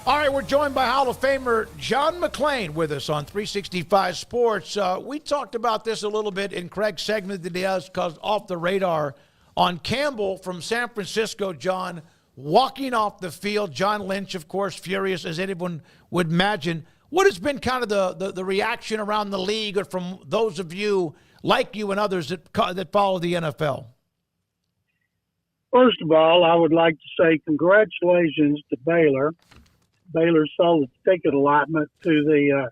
All right, we're joined by Hall of Famer John McClain with us on 365 Sports. We talked about this a little bit in Craig's segment that he has called Off the Radar on Campbell from San Francisco, John, walking off the field. John Lynch, of course, furious as anyone would imagine. What has been kind of the reaction around the league or from those of you like you and others that follow the NFL? First of all, I would like to say congratulations to Baylor. Baylor sold its ticket allotment to the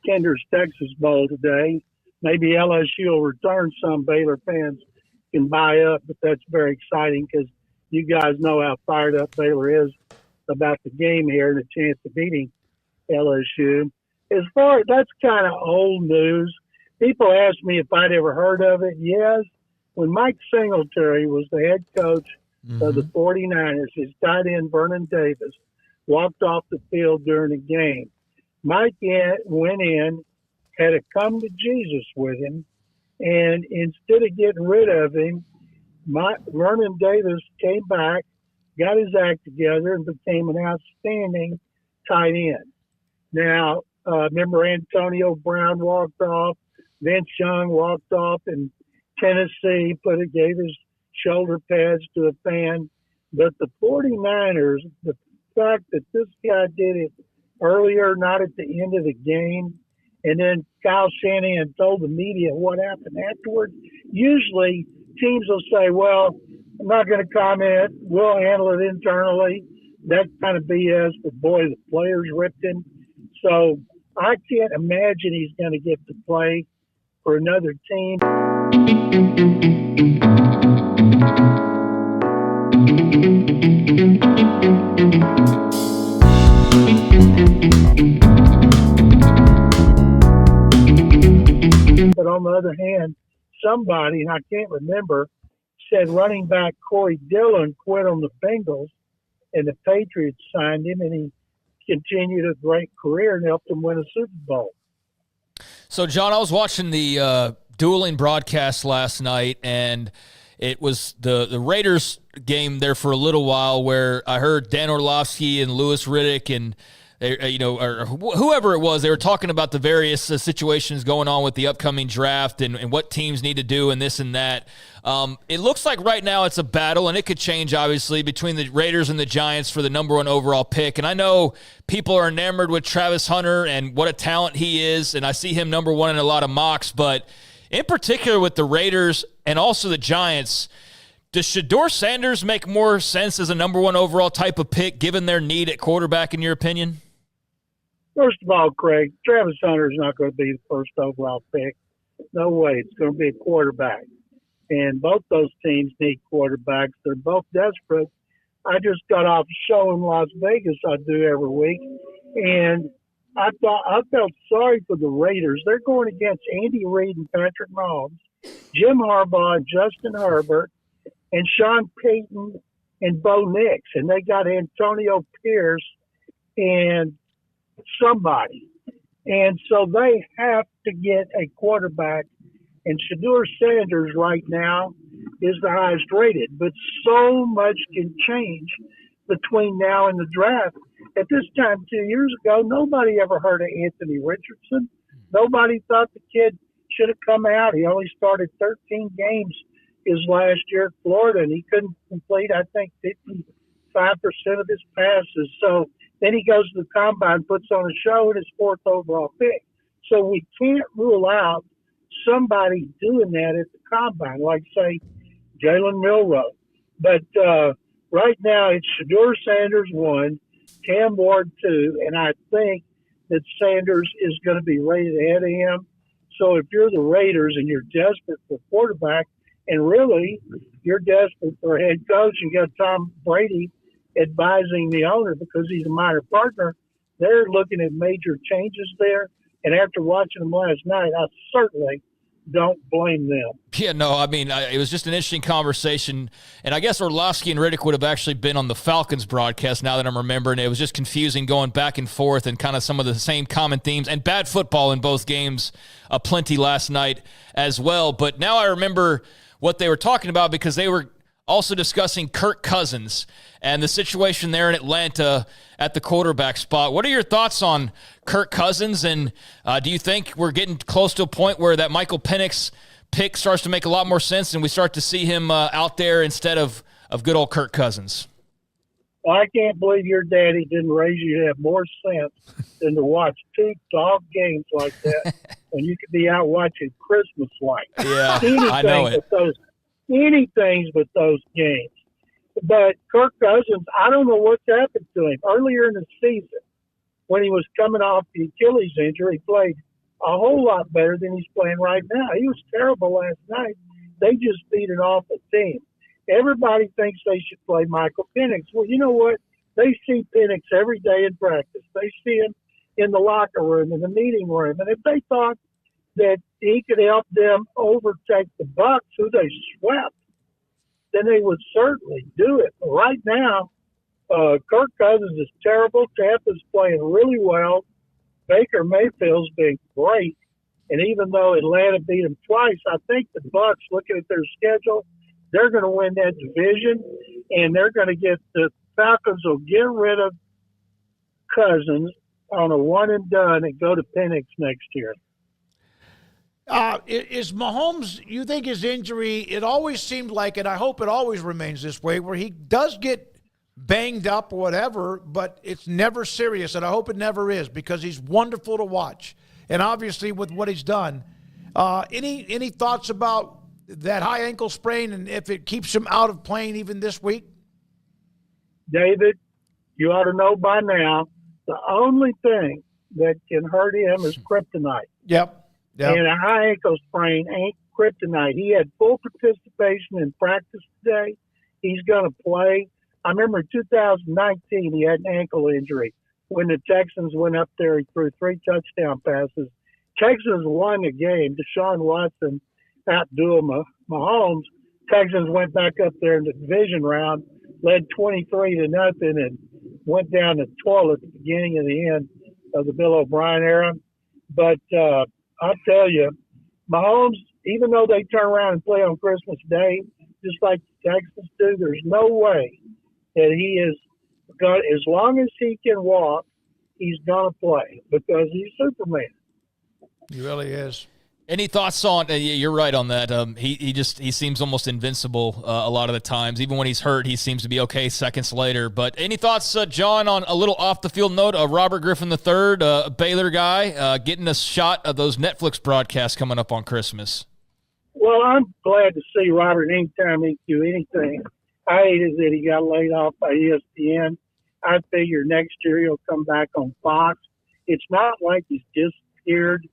Kinder's Texas Bowl today. Maybe LSU will return some Baylor fans can buy up, but that's very exciting because you guys know how fired up Baylor is about the game here and the chance of beating LSU. As far as that's kind of old news. People ask me if I'd ever heard of it. Yes. When Mike Singletary was the head coach of the 49ers, his tight end Vernon Davis walked off the field during a game. Mike went in, had a come to Jesus with him, and instead of getting rid of him, Vernon Davis came back, got his act together, and became an outstanding tight end. Now, remember Antonio Brown walked off, Vince Young walked off in Tennessee, gave his shoulder pads to a fan. But the 49ers, the fact that this guy did it earlier, not at the end of the game, and then Kyle Shanahan told the media what happened afterward. Usually teams will say, well, I'm not going to comment. We'll handle it internally. That kind of BS, but boy, the players ripped him. So I can't imagine he's going to get to play for another team. But on the other hand, somebody, and I can't remember, said running back Corey Dillon quit on the Bengals, and the Patriots signed him, and he continued a great career and helped them win a Super Bowl. So, John, I was watching the dueling broadcast last night, and it was the Raiders game there for a little while where I heard Dan Orlovsky and Louis Riddick and or whoever it was, they were talking about the various situations going on with the upcoming draft and what teams need to do and this and that. It looks like right now it's a battle, and it could change, obviously, between the Raiders and the Giants for the number one overall pick. And I know people are enamored with Travis Hunter and what a talent he is, and I see him number one in a lot of mocks. But in particular with the Raiders and also the Giants, does Shedeur Sanders make more sense as a number one overall type of pick given their need at quarterback, in your opinion? First of all, Craig, Travis Hunter is not going to be the first overall pick. No way. It's going to be a quarterback. And both those teams need quarterbacks. They're both desperate. I just got off a show in Las Vegas I do every week, and I felt sorry for the Raiders. They're going against Andy Reid and Patrick Mahomes, Jim Harbaugh and Justin Herbert, and Sean Payton and Bo Nix. And they got Antonio Pierce and somebody. And so they have to get a quarterback. And Shedeur Sanders right now is the highest rated. But so much can change between now and the draft. At this time 2 years ago, nobody ever heard of Anthony Richardson. Nobody thought the kid should have come out. He only started 13 games his last year at Florida, and he couldn't complete, I think, 55% of his passes. So then he goes to the combine, puts on a show, and his fourth overall pick. So we can't rule out somebody doing that at the combine, like, say, Jalen Milroe. But right now it's Shedeur Sanders 1, Cam Ward 2, and I think that Sanders is going to be rated ahead of him. So if you're the Raiders and you're desperate for quarterback, and really you're desperate for a head coach, you got Tom Brady advising the owner because he's a minor partner, they're looking at major changes there. And after watching them last night, I certainly don't blame them. Yeah, no, I mean, it was just an interesting conversation. And I guess Orlovsky and Riddick would have actually been on the Falcons broadcast now that I'm remembering. It was just confusing going back and forth and kind of some of the same common themes and bad football in both games, plenty last night as well. But now I remember what they were talking about because they were also discussing Kirk Cousins and the situation there in Atlanta at the quarterback spot. What are your thoughts on Kirk Cousins, and do you think we're getting close to a point where that Michael Penix pick starts to make a lot more sense and we start to see him out there instead of good old Kirk Cousins? Well, I can't believe your daddy didn't raise you to have more sense than to watch two dog games like that when you could be out watching Christmas lights. Yeah, I know it. Anything but those games. But Kirk Cousins, I don't know what's happened to him. Earlier in the season, when he was coming off the Achilles injury, he played a whole lot better than he's playing right now. He was terrible last night. They just beat an awful team. Everybody thinks they should play Michael Penix. Well, you know what? They see Penix every day in practice. They see him in the locker room, in the meeting room. And if they thought that he could help them overtake the Bucs, who they swept, then they would certainly do it. But right now, Kirk Cousins is terrible. Tampa's playing really well. Baker Mayfield's been great. And even though Atlanta beat him twice, I think the Bucs, looking at their schedule, they're going to win that division, and they're going to get the Falcons will get rid of Cousins on a one and done and go to Penix next year. Is Mahomes, you think his injury, it always seemed like, and I hope it always remains this way, where he does get banged up or whatever, but it's never serious, and I hope it never is because he's wonderful to watch. And obviously with what he's done, any thoughts about that high ankle sprain and if it keeps him out of playing even this week? David, you ought to know by now, the only thing that can hurt him is kryptonite. Yep. And a high ankle sprain ain't kryptonite. He had full participation in practice today. He's going to play. I remember in 2019 he had an ankle injury. When the Texans went up there, he threw 3 touchdown passes. Texans won the game. Deshaun Watson outdoing Mahomes. Texans went back up there in the division round, led 23-0, and went down the toilet at the beginning of the end of the Bill O'Brien era. But I'll tell you, Mahomes, even though they turn around and play on Christmas Day, just like the Texans do, there's no way that he is going, as long as he can walk, he's going to play because he's Superman. He really is. Any thoughts on? You're right on that. He seems almost invincible a lot of the times. Even when he's hurt, he seems to be okay seconds later. But any thoughts, John, on a little off the field note? Robert Griffin III, a Baylor guy, getting a shot of those Netflix broadcasts coming up on Christmas. Well, I'm glad to see Robert anytime he can do anything. I hated that he got laid off by ESPN. I figure next year he'll come back on Fox. It's not like he's disappeared.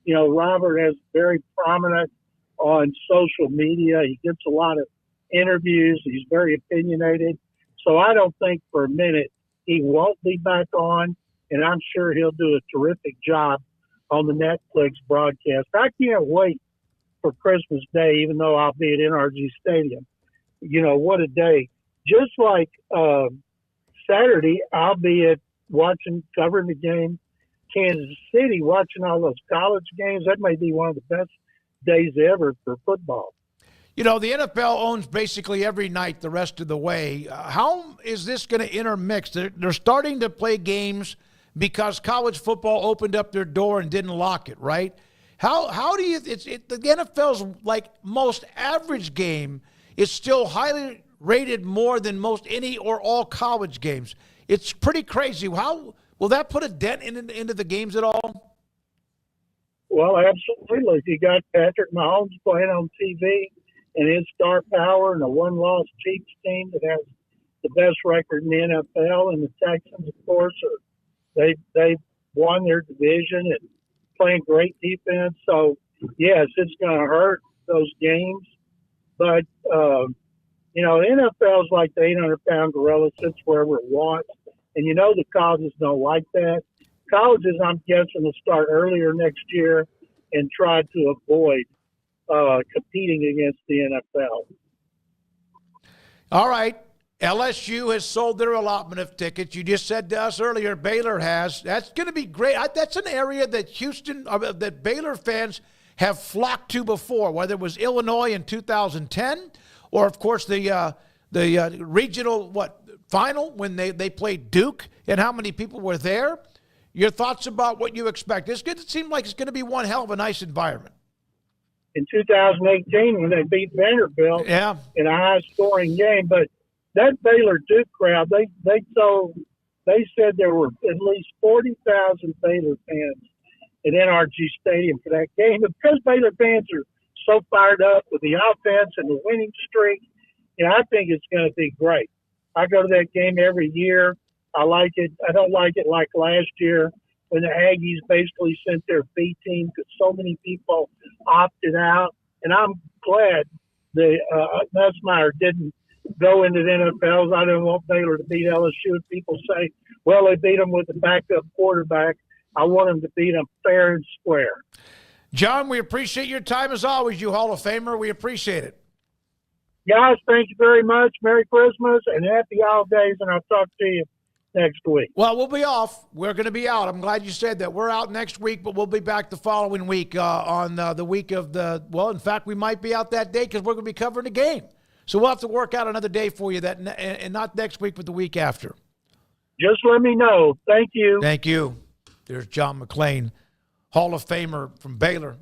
You know, Robert has very prominent on social media. He gets a lot of interviews. He's very opinionated. So I don't think for a minute he won't be back on, and I'm sure he'll do a terrific job on the Netflix broadcast. I can't wait for Christmas Day, even though I'll be at NRG Stadium. You know, what a day. Just like Saturday, I'll be covering the game Kansas City, watching all those college games. That may be one of the best days ever for football. You know, the NFL owns basically every night the rest of the way. How is this going to intermix? They're starting to play games because college football opened up their door and didn't lock it, right? How do you – the NFL's like most average game is still highly rated more than most any or all college games. It's pretty crazy. How – will that put a dent into the games at all? Well, absolutely. You got Patrick Mahomes playing on TV and his star power and a one-loss Chiefs team that has the best record in the NFL. And the Texans, of course, they've won their division and playing great defense. So, yes, it's going to hurt those games. But, you know, the NFL is like the 800-pound gorilla, sits wherever it wants. And you know the colleges don't like that. Colleges, I'm guessing, will start earlier next year and try to avoid competing against the NFL. All right. LSU has sold their allotment of tickets. You just said to us earlier, Baylor has. That's going to be great. That's an area that that Baylor fans have flocked to before, whether it was Illinois in 2010 or of course the regional final when they played Duke, and how many people were there. Your thoughts about what you expect? It seemed like it's going to be one hell of a nice environment. In 2018, when they beat Vanderbilt Yeah. in a high-scoring game, but that Baylor Duke crowd, they said there were at least 40,000 Baylor fans at NRG Stadium for that game. Because Baylor fans are so fired up with the offense and the winning streak, I think it's going to be great. I go to that game every year. I like it. I don't like it like last year when the Aggies basically sent their B team because so many people opted out. And I'm glad the Nussmeier didn't go into the NFL. I didn't want Baylor to beat LSU. People say, well, they beat them with a backup quarterback. I want them to beat them fair and square. John, we appreciate your time as always, you Hall of Famer. We appreciate it. Guys, thank you very much. Merry Christmas and happy holidays, and I'll talk to you next week. Well, we'll be off. We're going to be out. I'm glad you said that. We're out next week, but we'll be back the following week on the week of in fact, we might be out that day because we're going to be covering the game. So we'll have to work out another day for you, and not next week, but the week after. Just let me know. Thank you. Thank you. There's John McClain, Hall of Famer from Baylor.